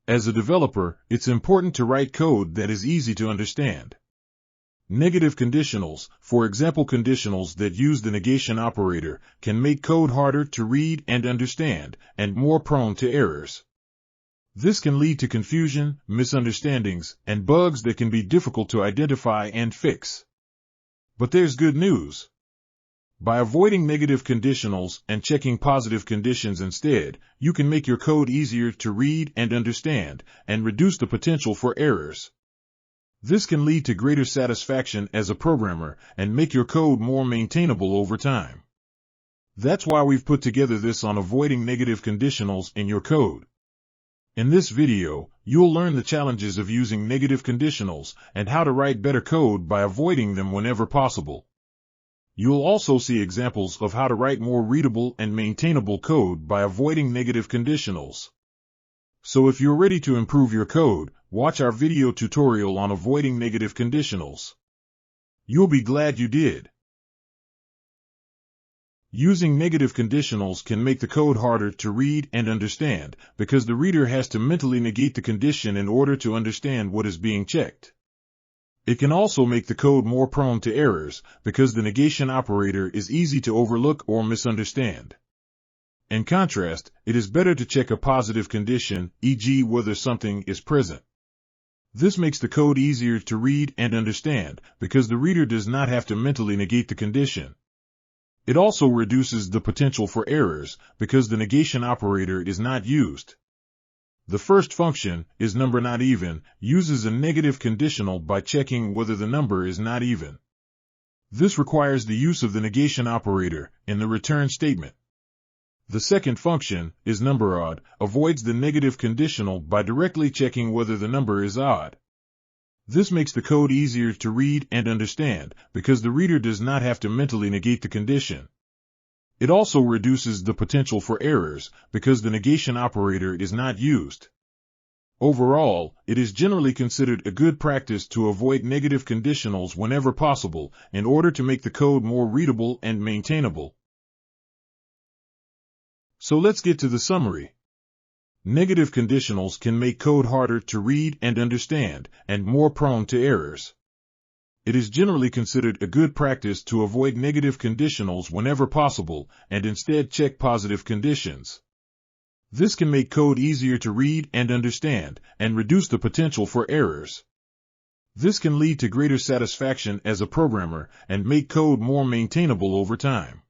As a developer, it's important to write code that is easy to understand. Negative conditionals, for example conditionals that use the negation operator, can make code harder to read and understand, and more prone to errors. This can lead to confusion, misunderstandings, and bugs that can be difficult to identify and fix. But there's good news. By avoiding negative conditionals and checking positive conditions instead, you can make your code easier to read and understand, and reduce the potential for errors. This can lead to greater satisfaction as a programmer and make your code more maintainable over time. That's why we've put together this on avoiding negative conditionals in your code. In this video, you'll learn the challenges of using negative conditionals and how to write better code by avoiding them whenever possible. You'll also see examples of how to write more readable and maintainable code by avoiding negative conditionals. So if you're ready to improve your code, watch our video tutorial on avoiding negative conditionals. You'll be glad you did. Using negative conditionals can make the code harder to read and understand because the reader has to mentally negate the condition in order to understand what is being checked. It can also make the code more prone to errors because the negation operator is easy to overlook or misunderstand. In contrast, it is better to check a positive condition, e.g. whether something is present. This makes the code easier to read and understand because the reader does not have to mentally negate the condition. It also reduces the potential for errors because the negation operator is not used. The first function, isNumber_not_even, uses a negative conditional by checking whether the number is not even. This requires the use of the negation operator in the return statement. The second function, isNumber_odd, avoids the negative conditional by directly checking whether the number is odd. This makes the code easier to read and understand because the reader does not have to mentally negate the condition. It also reduces the potential for errors because the negation operator is not used. Overall, it is generally considered a good practice to avoid negative conditionals whenever possible in order to make the code more readable and maintainable. So let's get to the summary. Negative conditionals can make code harder to read and understand, and more prone to errors. It is generally considered a good practice to avoid negative conditionals whenever possible, and instead check positive conditions. This can make code easier to read and understand, and reduce the potential for errors. This can lead to greater satisfaction as a programmer, and make code more maintainable over time.